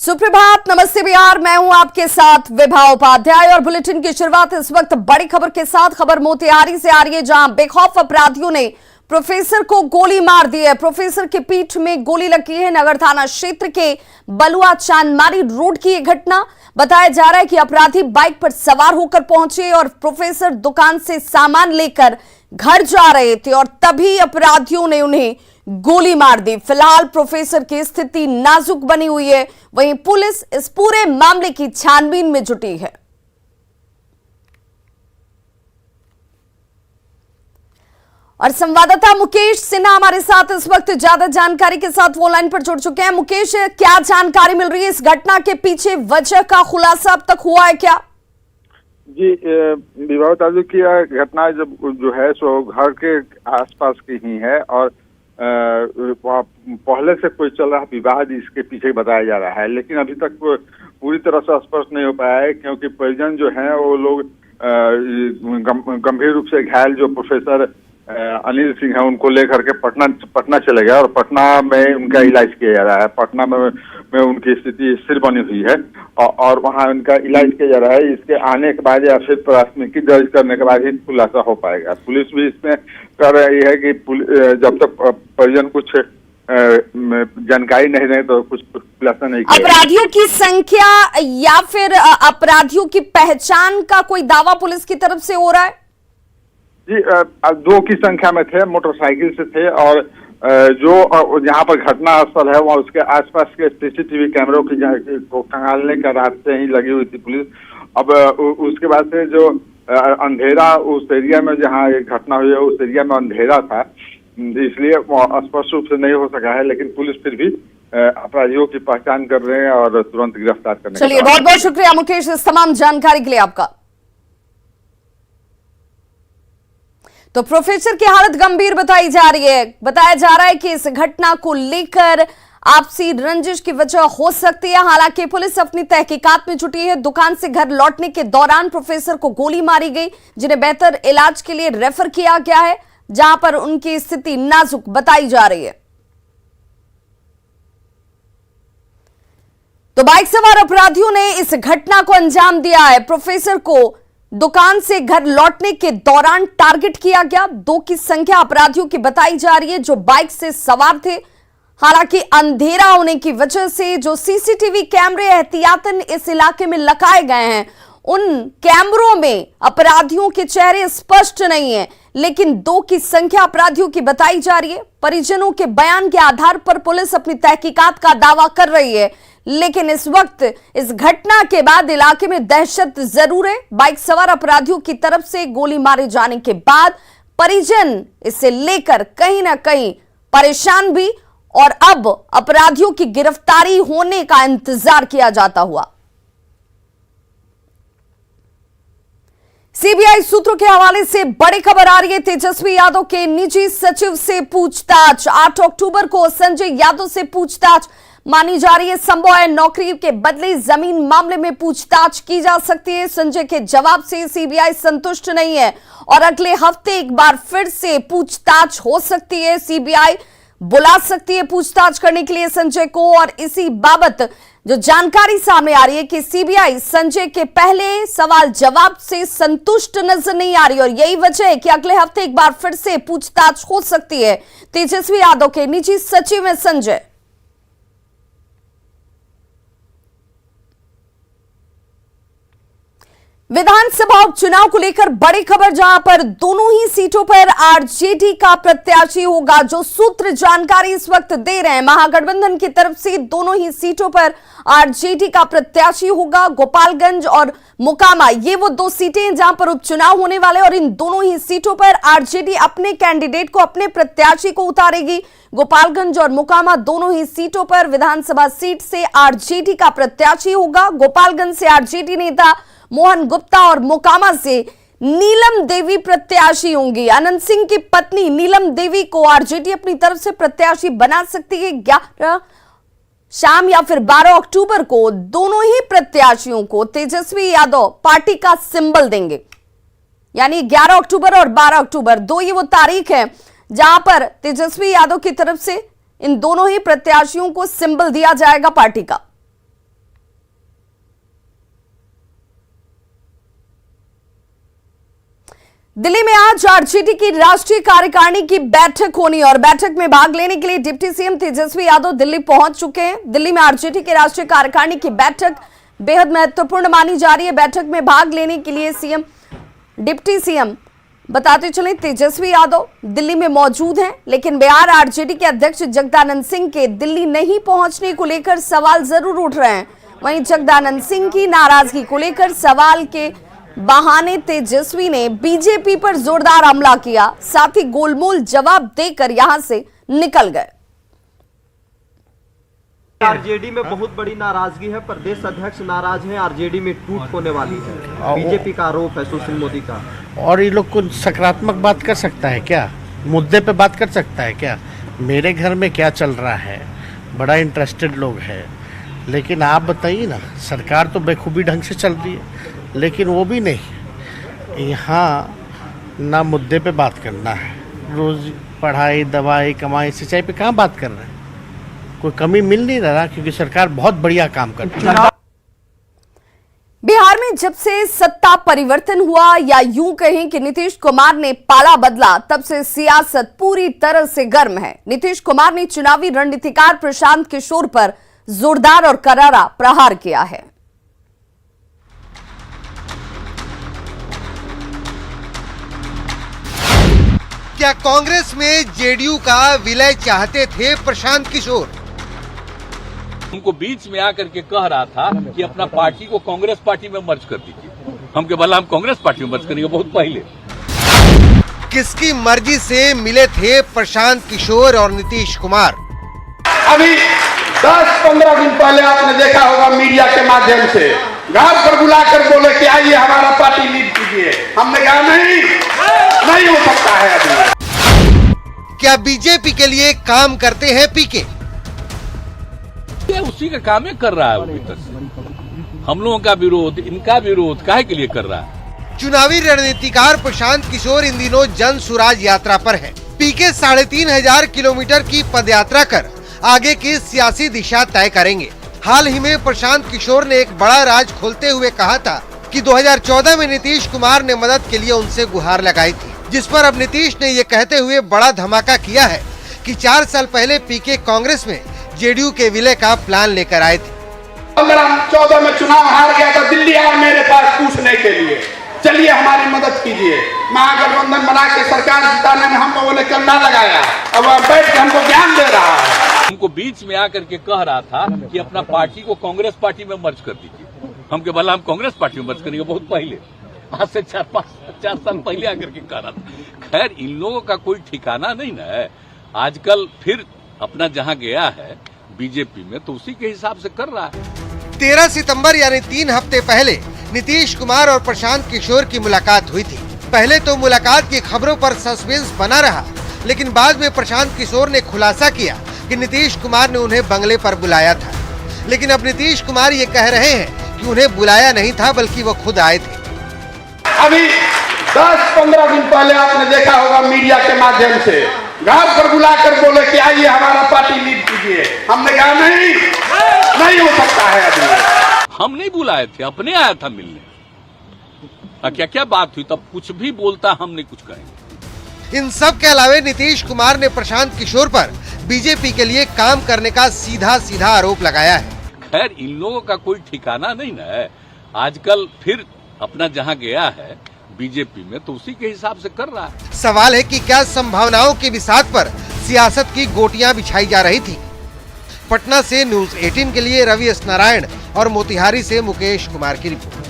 सुप्रभात, नमस्ते बिहार। मैं हूं आपके साथ विभा उपाध्याय और बुलेटिन की शुरुआत इस वक्त बड़ी खबर के साथ। खबर मोतिहारी से आ रही है, जहां बेखौफ अपराधियों ने प्रोफेसर को गोली मार दी है। प्रोफेसर के पीठ में गोली लगी है। नगर थाना क्षेत्र के बलुआ चांदमारी रोड की यह घटना। बताया जा रहा है कि अपराधी बाइक पर सवार होकर पहुंचे और प्रोफेसर दुकान से सामान लेकर घर जा रहे थे और तभी अपराधियों ने उन्हें गोली मार दी। फिलहाल प्रोफेसर की स्थिति नाजुक बनी हुई है। वहीं पुलिस इस पूरे मामले की छानबीन में जुटी है। और संवाददाता मुकेश सिन्हा हमारे साथ इस वक्त ज्यादा जानकारी के साथ वो लाइन पर जुड़ चुके हैं। मुकेश, क्या जानकारी मिल रही है इस घटना के पीछे? वजह का खुलासा अब तक हुआ है क्या? जी, विवाह ताजु की घटना जो है सो घर के आसपास की ही है और पहले से कोई चल रहा विवाद इसके पीछे बताया जा रहा है, लेकिन अभी तक पूरी तरह से स्पष्ट नहीं हो पाया है, क्योंकि परिजन जो हैं वो लोग गंभीर रूप से घायल जो प्रोफेसर अनिल सिंह है उनको लेकर के पटना चले गए और पटना में उनका इलाज किया जा रहा है। पटना में उनकी स्थिति स्थिर बनी हुई है और वहाँ उनका इलाज किया जा रहा है। इसके आने के बाद या फिर प्राथमिकी दर्ज करने के बाद ही खुलासा हो पाएगा। पुलिस भी इसमें कर रही है कि जब तक परिजन कुछ जानकारी नहीं दे तो कुछ खुलासा नहीं किया। अपराधियों की संख्या या फिर अपराधियों की पहचान का कोई दावा पुलिस की तरफ से हो रहा है? जी, 2 की संख्या में थे, मोटरसाइकिल से थे और जो जहाँ पर घटना स्थल है वहाँ उसके आसपास के सीसीटीवी कैमरों की को खंगालने का रात से ही लगी हुई थी पुलिस। अब उसके बाद से जो अंधेरा उस एरिया में जहाँ ये घटना हुई है उस एरिया में अंधेरा था, इसलिए स्पष्ट रूप से नहीं हो सका है, लेकिन पुलिस फिर भी अपराधियों की पहचान कर रहे हैं और तुरंत गिरफ्तार करने। चलिए, बहुत बहुत शुक्रिया मुकेश इस तमाम जानकारी के लिए आपका। तो प्रोफेसर की हालत गंभीर बताई जा रही है। बताया जा रहा है कि इस घटना को लेकर आपसी रंजिश की वजह हो सकती है। हालांकि पुलिस अपनी तहकीकात में जुटी है। दुकान से घर लौटने के दौरान प्रोफेसर को गोली मारी गई, जिन्हें बेहतर इलाज के लिए रेफर किया गया है, जहां पर उनकी स्थिति नाजुक बताई जा रही है। तो बाइक सवार अपराधियों ने इस घटना को अंजाम दिया है। प्रोफेसर को दुकान से घर लौटने के दौरान टारगेट किया गया। 2 की संख्या अपराधियों की बताई जा रही है जो बाइक से सवार थे। हालांकि अंधेरा होने की वजह से जो सीसीटीवी कैमरे एहतियातन इस इलाके में लगाए गए हैं, उन कैमरों में अपराधियों के चेहरे स्पष्ट नहीं है, लेकिन 2 की संख्या अपराधियों की बताई जा रही है। परिजनों के बयान के आधार पर पुलिस अपनी तहकीकात का दावा कर रही है, लेकिन इस वक्त इस घटना के बाद इलाके में दहशत जरूर है। बाइक सवार अपराधियों की तरफ से गोली मारे जाने के बाद परिजन इसे लेकर कहीं ना कहीं परेशान भी, और अब अपराधियों की गिरफ्तारी होने का इंतजार किया जाता हुआ। सीबीआई सूत्रों के हवाले से बड़ी खबर आ रही है। तेजस्वी यादव के निजी सचिव से पूछताछ। 8 अक्टूबर को संजय यादव से पूछताछ मानी जा रही है। संभव है नौकरी के बदले जमीन मामले में पूछताछ की जा सकती है। संजय के जवाब से सीबीआई संतुष्ट नहीं है और अगले हफ्ते एक बार फिर से पूछताछ हो सकती है। सीबीआई बुला सकती है पूछताछ करने के लिए संजय को, और इसी बाबत जो जानकारी सामने आ रही है कि सीबीआई संजय के पहले सवाल जवाब से संतुष्ट नजर नहीं आ रही, और यही वजह है कि अगले हफ्ते एक बार फिर से पूछताछ हो सकती है तेजस्वी यादव के निजी सचिव में संजय। विधानसभा उपचुनाव को लेकर बड़ी खबर, जहां पर दोनों ही सीटों पर आरजेडी का प्रत्याशी होगा। जो सूत्र जानकारी इस वक्त दे रहे हैं महागठबंधन की तरफ से, दोनों ही सीटों पर आरजेडी का प्रत्याशी होगा। गोपालगंज और मोकामा, ये वो 2 सीटें हैं जहां पर उपचुनाव होने वाले, और इन दोनों ही सीटों पर आरजेडी अपने कैंडिडेट को, अपने प्रत्याशी को उतारेगी। गोपालगंज और मोकामा दोनों ही सीटों पर विधानसभा सीट से आरजेडी का प्रत्याशी होगा। गोपालगंज से आरजेडी नेता मोहन गुप्ता और मोकामा से नीलम देवी प्रत्याशी होंगी। अनंत सिंह की पत्नी नीलम देवी को आरजेडी अपनी तरफ से प्रत्याशी बना सकती है। 11 शाम या फिर 12 अक्टूबर को दोनों ही प्रत्याशियों को तेजस्वी यादव पार्टी का सिंबल देंगे। यानी 11 अक्टूबर और 12 अक्टूबर 2 ये वो तारीख है जहां पर तेजस्वी यादव की तरफ से इन दोनों ही प्रत्याशियों को सिंबल दिया जाएगा पार्टी का। दिल्ली में आज आरजेडी की राष्ट्रीय कार्यकारिणी की बैठक होनी और बैठक में भाग लेने के लिए डिप्टी सीएम तेजस्वी यादव दिल्ली पहुंच चुके हैं। दिल्ली में आरजेडी की राष्ट्रीय कार्यकारिणी की बैठक बेहद महत्वपूर्ण मानी जा रही है। बैठक में भाग लेने के लिए डिप्टी सीएम बताते चले तेजस्वी यादव दिल्ली में मौजूद हैं, लेकिन बिहार आरजेडी के अध्यक्ष जगदानंद सिंह के दिल्ली नहीं पहुंचने को लेकर सवाल जरूर उठ रहे हैं। वहीं जगदानंद सिंह की नाराजगी को लेकर सवाल के बहाने तेजस्वी ने बीजेपी पर जोरदार हमला किया, साथ ही गोलमोल जवाब देकर यहां से निकल गए। आरजेडी में बहुत बड़ी नाराजगी है, प्रदेश अध्यक्ष नाराज हैं, आरजेडी में टूट होने वाली है। बीजेपी का आरोप है सुशील मोदी का। और ये लोग कुछ सकारात्मक बात कर सकता है क्या, मुद्दे पे बात कर सकता है क्या? मेरे घर में क्या चल रहा है, बड़ा इंटरेस्टेड लोग हैं। लेकिन आप बताइए ना, सरकार तो बेखूबी ढंग से चल रही है, लेकिन वो भी नहीं। यहाँ ना मुद्दे पे बात करना है, रोज पढ़ाई दवाई कमाई सिंचाई पे कहाँ बात कर रहे हैं? कोई कमी मिल नहीं रहा, क्योंकि सरकार बहुत बढ़िया काम करती है। बिहार में जब से सत्ता परिवर्तन हुआ या यूं कहें कि नीतीश कुमार ने पाला बदला, तब से सियासत पूरी तरह से गर्म है। नीतीश कुमार ने चुनावी रणनीतिकार प्रशांत किशोर पर जोरदार और करारा प्रहार किया है। क्या कांग्रेस में जेडीयू का विलय चाहते थे प्रशांत किशोर? हमको बीच में आकर के कह रहा था कि अपना पार्टी को कांग्रेस पार्टी में मर्ज कर दीजिए। हम के बोला हम कांग्रेस पार्टी में मर्ज करेंगे बहुत पहले। किसकी मर्जी से मिले थे प्रशांत किशोर और नीतीश कुमार? अभी 10-15 दिन पहले आपने देखा होगा मीडिया के माध्यम से घर पर बुलाकर बोले कि आइए हमारा पार्टी लीड कीजिए। हमने कहा नहीं हो सकता है। अभी क्या बीजेपी के लिए काम करते हैं पीके? ये उसी का काम ही कर रहा है अभी तक। हम लोगों का विरोध, इनका विरोध काहे के लिए कर रहा है? चुनावी रणनीतिकार प्रशांत किशोर इन दिनों जन सुराज यात्रा पर है। पीके 3500 किलोमीटर की पदयात्रा कर आगे की सियासी दिशा तय करेंगे। हाल ही में प्रशांत किशोर ने एक बड़ा राज खोलते हुए कहा था कि 2014 में नीतीश कुमार ने मदद के लिए उनसे गुहार लगाई थी, जिस पर अब नीतीश ने ये कहते हुए बड़ा धमाका किया है कि 4 साल पहले पीके कांग्रेस में जेडीयू के विलय का प्लान लेकर आए थे। 2014 में चुनाव हार गया था, दिल्ली आया मेरे पास पूछने के लिए, चलिए हमारी मदद कीजिए। महागठबंधन बना के सरकार जिताने में हम लोगों ने कंधा लगाया, अब बैठ के हमको ज्ञान दे रहा है। हमको बीच में आकर के कह रहा था कि अपना पार्टी को कांग्रेस पार्टी में मर्ज कर दीजिए। हम के बोला हम कांग्रेस पार्टी में मर्ज करेंगे बहुत पहले, आज से 4 साल पहले आकर के कह रहा था। खैर इन लोगों का कोई ठिकाना नहीं ना है। आजकल फिर अपना जहां गया है बीजेपी में, तो उसी के हिसाब से कर रहा है। 13 सितंबर यानी 3 हफ्ते पहले नीतीश कुमार और प्रशांत किशोर की मुलाकात हुई थी। पहले तो मुलाकात की खबरों पर सस्पेंस बना रहा, लेकिन बाद में प्रशांत किशोर ने खुलासा किया कि नीतीश कुमार ने उन्हें बंगले पर बुलाया था। लेकिन अब नीतीश कुमार ये कह रहे हैं कि उन्हें बुलाया नहीं था, बल्कि वो खुद आए थे। अभी 10-15 दिन पहले आपने देखा होगा मीडिया के माध्यम से घर पर बुलाकर बोले कि आइए हमारा पार्टी लीड कीजिए। हमने कहा नहीं हो सकता है। अभी हम नहीं बुलाए थे, अपने आया था मिलने। क्या क्या बात हुई, तब कुछ भी बोलता हम नहीं कुछ कहेंगे। इन सब के अलावे नीतीश कुमार ने प्रशांत किशोर पर बीजेपी के लिए काम करने का सीधा आरोप लगाया है। खैर इन लोगों का कोई ठिकाना नहीं ना है। आजकल फिर अपना जहां गया है बीजेपी में, तो उसी के हिसाब से कर रहा है। सवाल है कि क्या संभावनाओं की बिसात पर सियासत की गोटियां बिछाई जा रही थी? पटना से न्यूज 18 के लिए रवि एस नारायण और मोतिहारी से मुकेश कुमार की रिपोर्ट।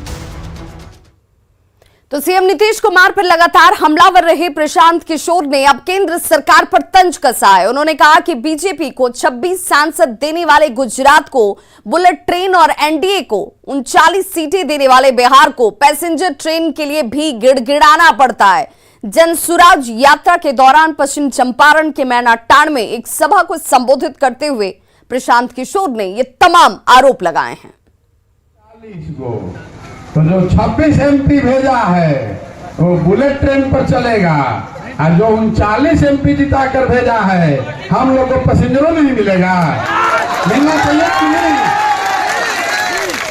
तो सीएम नीतीश कुमार पर लगातार हमलावर रहे प्रशांत किशोर ने अब केंद्र सरकार पर तंज कसा है। उन्होंने कहा कि बीजेपी को 26 सांसद देने वाले गुजरात को बुलेट ट्रेन और एनडीए को 39 सीटें देने वाले बिहार को पैसेंजर ट्रेन के लिए भी गिड़गिड़ाना पड़ता है। जनसुराज यात्रा के दौरान पश्चिम चंपारण के मैनाटांड में एक सभा को संबोधित करते हुए प्रशांत किशोर ने ये तमाम आरोप लगाए हैं। तो जो 26 एमपी भेजा है वो बुलेट ट्रेन पर चलेगा, और जो 39 एमपी जिता कर भेजा है हम लोग को पैसेंजरों नहीं मिलेगा। मिलना चाहिए कि नहीं?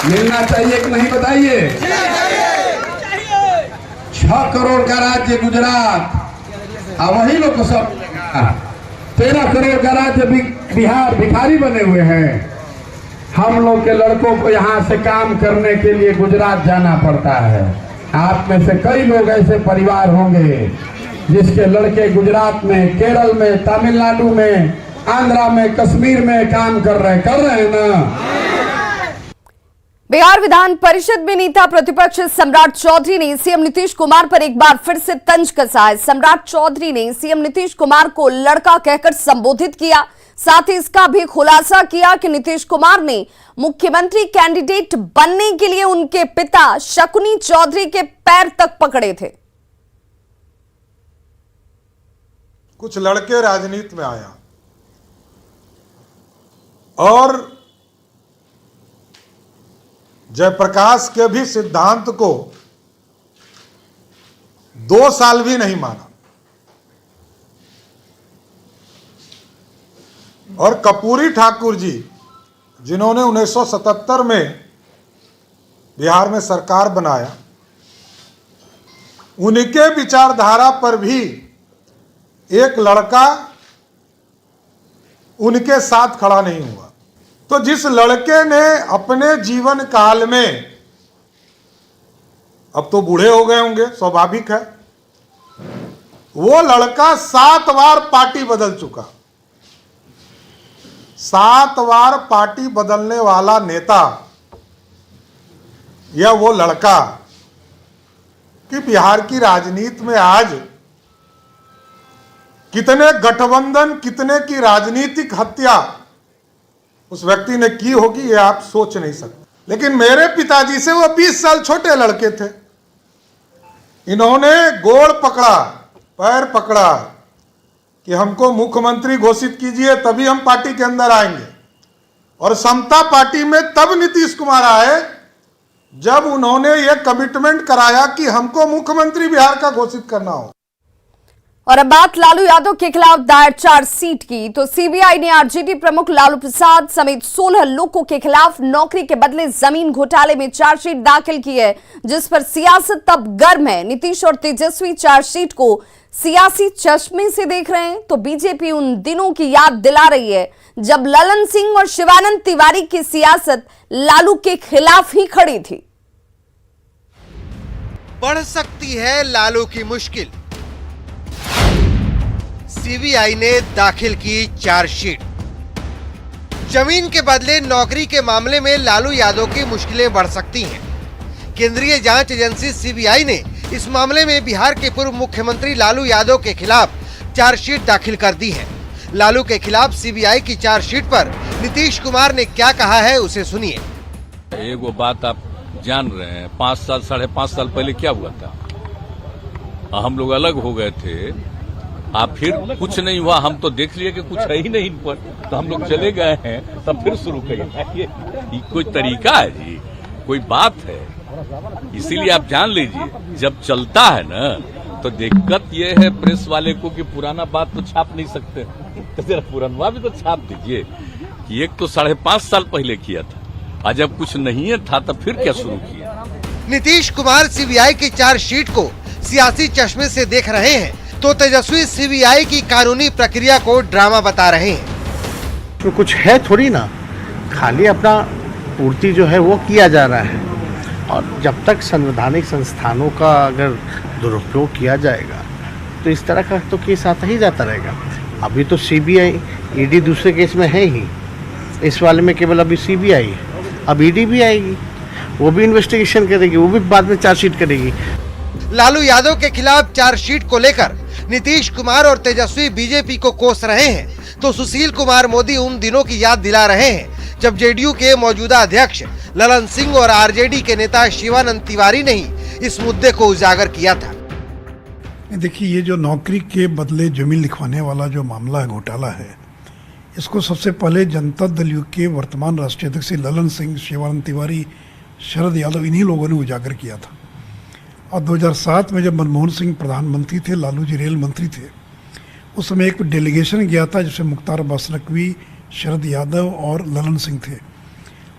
मिलना चाहिए कि नहीं बताइए? 6 करोड़ का राज्य गुजरात, अब वही लोग को सब 13 करोड़ का राज्य बिहार भिखारी बने हुए हैं। हम लोग के लड़कों को यहाँ से काम करने के लिए गुजरात जाना पड़ता है। आप में से कई लोग ऐसे परिवार होंगे जिसके लड़के गुजरात में, केरल में, तमिलनाडु में, आंध्रा में, कश्मीर में काम कर रहे हैं ना। बिहार विधान परिषद में नेता प्रतिपक्ष सम्राट चौधरी ने सीएम नीतीश कुमार पर एक बार फिर से तंज कसा है। सम्राट चौधरी ने सीएम नीतीश कुमार को लड़का कहकर संबोधित किया, साथ ही इसका भी खुलासा किया कि नीतीश कुमार ने मुख्यमंत्री कैंडिडेट बनने के लिए उनके पिता शकुनी चौधरी के पैर तक पकड़े थे। कुछ लड़के राजनीति में आया और जयप्रकाश के भी सिद्धांत को 2 साल भी नहीं माना और कर्पूरी ठाकुर जी जिन्होंने 1977 में बिहार में सरकार बनाया, उनके विचारधारा पर भी एक लड़का उनके साथ खड़ा नहीं हुआ। तो जिस लड़के ने अपने जीवन काल में, अब तो बूढ़े हो गए होंगे, स्वाभाविक है, वो लड़का 7 बार पार्टी बदल चुका, 7 बार पार्टी बदलने वाला नेता या वो लड़का कि बिहार की राजनीति में आज कितने गठबंधन, कितने की राजनीतिक हत्या उस व्यक्ति ने की होगी, ये आप सोच नहीं सकते। लेकिन मेरे पिताजी से वो 20 साल छोटे लड़के थे। इन्होंने गोड़ पकड़ा, पैर पकड़ा कि हमको मुख्यमंत्री घोषित कीजिए तभी हम पार्टी के अंदर आएंगे। और समता पार्टी में तब नीतीश कुमार आए जब उन्होंने ये कमिटमेंट कराया कि हमको मुख्यमंत्री बिहार का घोषित करना हो। और अब बात लालू यादव के खिलाफ दायर चार्जशीट की, तो सीबीआई ने आरजेडी प्रमुख लालू प्रसाद समेत 16 लोगों के खिलाफ नौकरी के बदले जमीन घोटाले में चार्जशीट दाखिल की है, जिस पर सियासत तब गर्म है। नीतीश और तेजस्वी चार्जशीट को सियासी चश्मे से देख रहे हैं, तो बीजेपी उन दिनों की याद दिला रही है जब ललन सिंह और शिवानंद तिवारी की सियासत लालू के खिलाफ ही खड़ी थी। बढ़ सकती है लालू की मुश्किल, सीबीआई ने दाखिल की चार्जशीट। जमीन के बदले नौकरी के मामले में लालू यादव की मुश्किलें बढ़ सकती हैं। केंद्रीय जांच एजेंसी सीबीआई ने इस मामले में बिहार के पूर्व मुख्यमंत्री लालू यादव के खिलाफ चार्जशीट दाखिल कर दी है। लालू के खिलाफ सीबीआई की चार्जशीट पर नीतीश कुमार ने क्या कहा है, उसे सुनिए। एक वो बात आप जान रहे हैं, 5 साल 5.5 साल पहले क्या हुआ था, हम लोग अलग हो गए थे, आप फिर कुछ नहीं हुआ, हम तो देख लिए कि कुछ है ही नहीं इन पर, तो हम लोग चले गए हैं, तब फिर शुरू करेंगे। ये कोई तरीका है जी, कोई बात है? इसीलिए आप जान लीजिए जब चलता है ना तो दिक्कत ये है प्रेस वाले को कि पुराना बात तो छाप नहीं सकते, तो जरा पुराना भी तो छाप दीजिए कि एक तो 5.5 साल पहले किया था, आज जब कुछ नहीं है था तब फिर क्या शुरू किया। नीतीश कुमार सीबीआई की चार्जशीट को सियासी चश्मे से देख रहे हैं, तो तेजस्वी सीबीआई की कानूनी प्रक्रिया को ड्रामा बता रहे हैं। तो कुछ है थोड़ी ना, खाली अपना पूर्ति जो है वो किया जा रहा है, और जब तक संवैधानिक संस्थानों का अगर दुरुपयोग किया जाएगा तो इस तरह का तो केस आता ही जाता रहेगा। अभी तो सीबीआई ईडी दूसरे केस में है ही, इस वाले में केवल अभी सीबीआई है, अब ईडी भी आएगी, वो भी इन्वेस्टिगेशन करेगी, वो भी बाद में चार्जशीट करेगी। लालू यादव के खिलाफ चार्जशीट को लेकर नीतीश कुमार और तेजस्वी बीजेपी को कोस रहे हैं, तो सुशील कुमार मोदी उन दिनों की याद दिला रहे हैं जब जेडीयू के मौजूदा अध्यक्ष ललन सिंह और आरजेडी के नेता शिवानंद तिवारी ने ही इस मुद्दे को उजागर किया था। देखिए, ये जो नौकरी के बदले जमीन लिखवाने वाला जो मामला है, घोटाला है, इसको सबसे पहले जनता दल यू के वर्तमान राष्ट्रीय अध्यक्ष ललन सिंह, शिवानंद तिवारी, शरद यादव, इन्हीं लोगों ने उजागर किया था। और 2007 में जब मनमोहन सिंह प्रधानमंत्री थे, लालू जी रेल मंत्री थे, उस समय एक डेलीगेशन गया था जिसमें मुख्तार अब्बास नकवी, शरद यादव और ललन सिंह थे,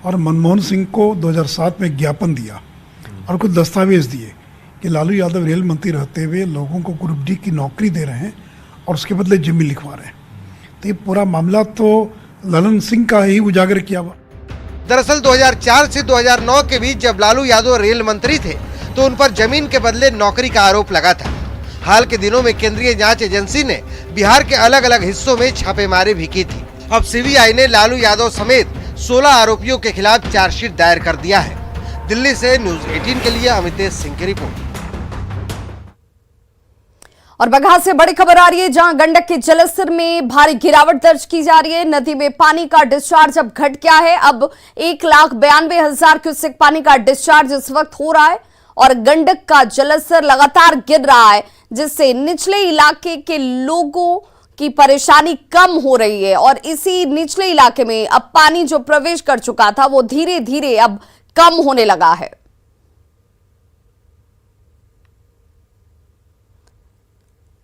और मनमोहन सिंह को 2007 में ज्ञापन दिया और कुछ दस्तावेज दिए कि लालू यादव रेल मंत्री रहते हुए लोगों को ग्रुप डी की नौकरी दे रहे हैं और उसके बदले जिम्मी लिखवा रहे हैं। तो ये पूरा मामला तो ललन सिंह का ही उजागर किया हुआ। दरअसल 2004 से 2009 के बीच जब लालू यादव रेल मंत्री थे तो उन पर जमीन के बदले नौकरी का आरोप लगा था। हाल के दिनों में केंद्रीय जांच एजेंसी ने बिहार के अलग अलग हिस्सों में छापेमारी भी की थी। अब सीबीआई ने लालू यादव समेत 16 आरोपियों के खिलाफ चार्जशीट दायर कर दिया है। दिल्ली से न्यूज 18 के लिए अमितेश सिंह की रिपोर्ट। और बगहा से बड़ी खबर आ रही है, जहां गंडक के जलस्तर में भारी गिरावट दर्ज की जा रही है। नदी में पानी का डिस्चार्ज अब घट गया है। अब 1,92,000 क्यूसेक पानी का डिस्चार्ज इस वक्त हो रहा है और गंडक का जलस्तर लगातार गिर रहा है, जिससे निचले इलाके के लोगों की परेशानी कम हो रही है। और इसी निचले इलाके में अब पानी जो प्रवेश कर चुका था वो धीरे धीरे अब कम होने लगा है।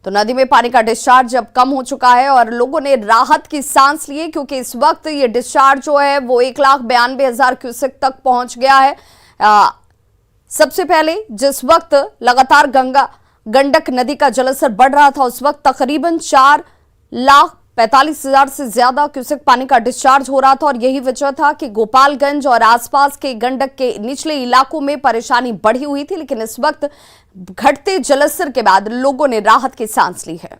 तो नदी में पानी का डिस्चार्ज अब कम हो चुका है और लोगों ने राहत की सांस ली है, क्योंकि इस वक्त ये डिस्चार्ज जो है वो 1,92,000 क्यूसेक तक पहुंच गया है। सबसे पहले जिस वक्त लगातार गंडक नदी का जलस्तर बढ़ रहा था, उस वक्त तकरीबन 4,45,000 से ज्यादा क्यूसेक पानी का डिस्चार्ज हो रहा था और यही वजह था कि गोपालगंज और आसपास के गंडक के निचले इलाकों में परेशानी बढ़ी हुई थी। लेकिन इस वक्त घटते जलस्तर के बाद लोगों ने राहत की सांस ली है।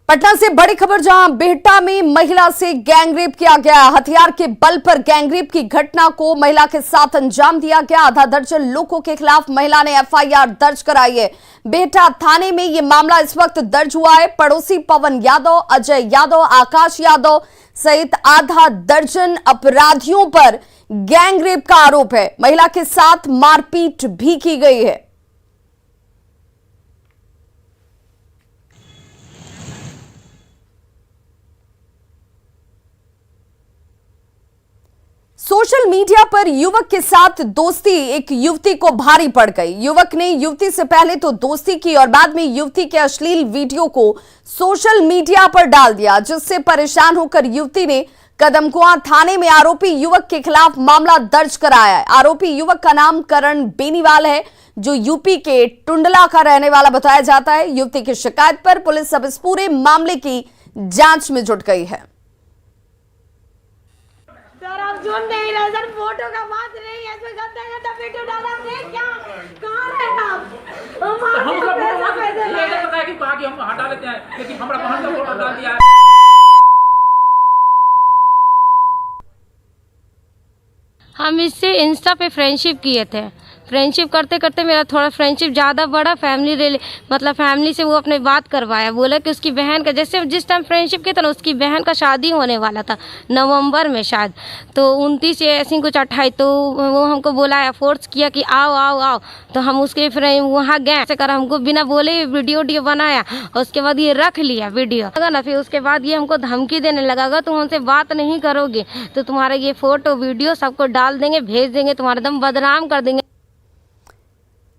पटना से बड़ी खबर, जहां बिहटा में महिला से गैंगरेप किया गया। हथियार के बल पर गैंगरेप की घटना को महिला के साथ अंजाम दिया गया। आधा दर्जन लोगों के खिलाफ महिला ने एफआईआर दर्ज कराई है। बिहटा थाने में यह मामला इस वक्त दर्ज हुआ है। पड़ोसी पवन यादव, अजय यादव, आकाश यादव सहित आधा दर्जन अपराधियों पर गैंगरेप का आरोप है। महिला के साथ मारपीट भी की गई है। सोशल मीडिया पर युवक के साथ दोस्ती एक युवती को भारी पड़ गई। युवक ने युवती से पहले तो दोस्ती की और बाद में युवती के अश्लील वीडियो को सोशल मीडिया पर डाल दिया, जिससे परेशान होकर युवती ने कदमकुआं थाने में आरोपी युवक के खिलाफ मामला दर्ज कराया है। आरोपी युवक का नाम करण बेनीवाल है, जो यूपी के टुंडला का रहने वाला बताया जाता है। युवती की शिकायत पर पुलिस अब इस पूरे मामले की जांच में जुट गई है। सर आप सुन नहीं रहे सर, फोटो का बात नहीं है, इसमें गंदा गंदा वीडियो डाला आपने, क्या कहां रहे आप? हम सब पैसे ले ले पता है कि कहां की हम हटा लेते हैं, लेकिन हमरा बहन का फोटो डाल दिया है। हम इससे इंस्टा पे फ्रेंडशिप किए थे। फ्रेंडशिप करते करते मेरा थोड़ा फ्रेंडशिप ज़्यादा बढ़ा। फैमिली से वो अपने बात करवाया, बोला कि उसकी बहन का जैसे जिस टाइम फ्रेंडशिप किया था ना, उसकी बहन का शादी होने वाला था नवंबर में शायद, तो 29 या ऐसी कुछ 28, तो वो हमको बुलाया, फोर्स किया कि आओ आओ आओ, तो हम उसके वहाँ गए। ऐसे कर हमको बिना बोले वीडियो बनाया और उसके बाद ये रख लिया वीडियो ना। फिर उसके बाद ये हमको धमकी देने लगा, तुम हमसे बात नहीं करोगे तो तुम्हारा ये फोटो वीडियो सबको डाल देंगे, भेज देंगे, तुम्हारा दम बदनाम कर देंगे।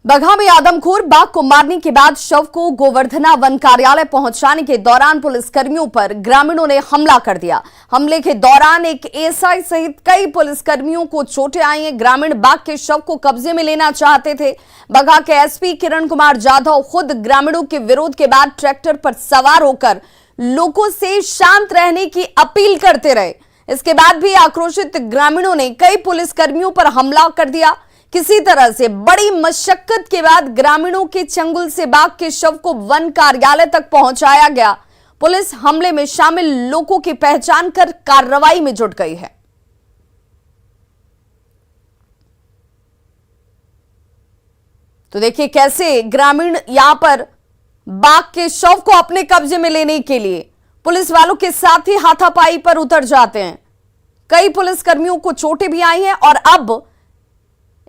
बगहा में आदमखोर बाघ को मारने के बाद शव को गोवर्धना वन कार्यालय पहुंचाने के दौरान पुलिसकर्मियों पर ग्रामीणों ने हमला कर दिया। हमले के दौरान एक एसआई सहित कई पुलिसकर्मियों को चोटें आई हैं। ग्रामीण बाघ के शव को कब्जे में लेना चाहते थे। बगहा के एसपी किरण कुमार जाधव खुद ग्रामीणों के विरोध के बाद ट्रैक्टर पर सवार होकर लोगों से शांत रहने की अपील करते रहे। इसके बाद भी आक्रोशित ग्रामीणों ने कई पुलिसकर्मियों पर हमला कर दिया। किसी तरह से बड़ी मशक्कत के बाद ग्रामीणों के चंगुल से बाघ के शव को वन कार्यालय तक पहुंचाया गया। पुलिस हमले में शामिल लोगों की पहचान कर कार्रवाई में जुट गई है। तो देखिए कैसे ग्रामीण यहां पर बाघ के शव को अपने कब्जे में लेने के लिए पुलिस वालों के साथ ही हाथापाई पर उतर जाते हैं। कई पुलिसकर्मियों को चोटें भी आई हैं और अब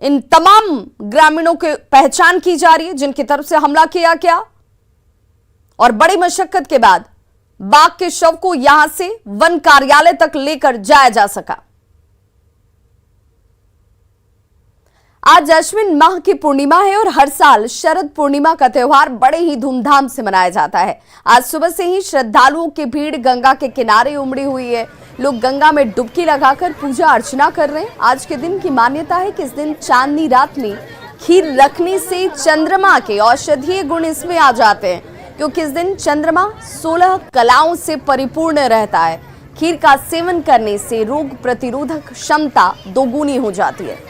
इन तमाम ग्रामीणों की पहचान की जा रही है जिनकी तरफ से हमला किया गया और बड़ी मशक्कत के बाद बाघ के शव को यहां से वन कार्यालय तक लेकर जाया जा सका। आज अश्विन माह की पूर्णिमा है और हर साल शरद पूर्णिमा का त्योहार बड़े ही धूमधाम से मनाया जाता है। आज सुबह से ही श्रद्धालुओं की भीड़ गंगा के किनारे उमड़ी हुई है। लोग गंगा में डुबकी लगाकर पूजा अर्चना कर रहे हैं। आज के दिन की मान्यता है कि इस दिन चांदनी रात में खीर रखने से चंद्रमा के औषधीय गुण इसमें आ जाते हैं, क्योंकि इस दिन चंद्रमा 16 कलाओं से परिपूर्ण रहता है। खीर का सेवन करने से रोग प्रतिरोधक क्षमता दोगुनी हो जाती है।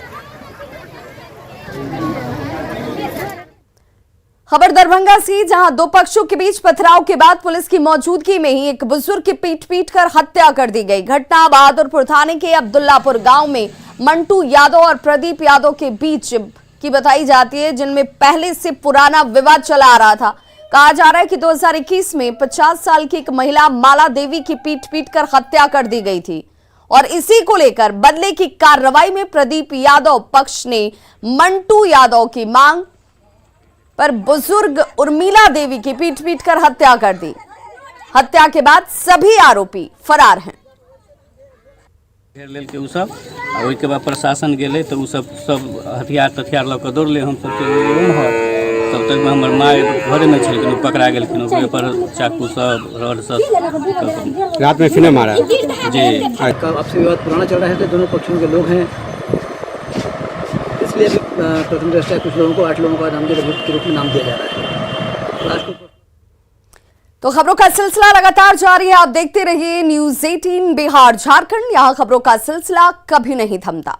खबर दरभंगा से, जहां दो पक्षों के बीच पथराव के बाद पुलिस की मौजूदगी में ही एक बुजुर्ग की पीट कर हत्या कर दी गई। घटना बहादुरपुर थाने के अब्दुल्लापुर गांव में मंटू यादव और प्रदीप यादव के बीच की बताई जाती है, जिनमें पहले से पुराना विवाद चला आ रहा था। कहा जा रहा है कि 2021 में 50 साल की एक महिला माला देवी की पीट कर हत्या कर दी गई थी और इसी को लेकर बदले की कार्रवाई में प्रदीप यादव पक्ष ने मंटू यादव की मांग पर बुजुर्ग उर्मिला देवी की पीट कर हत्या कर दी। हत्या के बाद सभी आरोपी फरार हैं। घेर लेल के उ सब आ ओइ के बाद प्रशासन गेले तो उ सब हथियार ल के दौड़ले। हम सब के रूम है तब तक में हमर माय घरे में छलखिन, पकड़ा गेलखिन। ओकरे पर चाकू सब रड सब रात में फिर मारा जी। आपसे विवाद पुराना चल रहा है तो दोनों पक्षों के लोग हैं, इसलिए प्रथम दृष्टया कुछ लोगों को 8 लोगों का नाम के रूप में नाम दिया जा रहा है। तो खबरों का सिलसिला लगातार जारी है। आप देखते रहिए न्यूज़ 18 बिहार झारखंड। यहां खबरों का सिलसिला कभी नहीं थमता।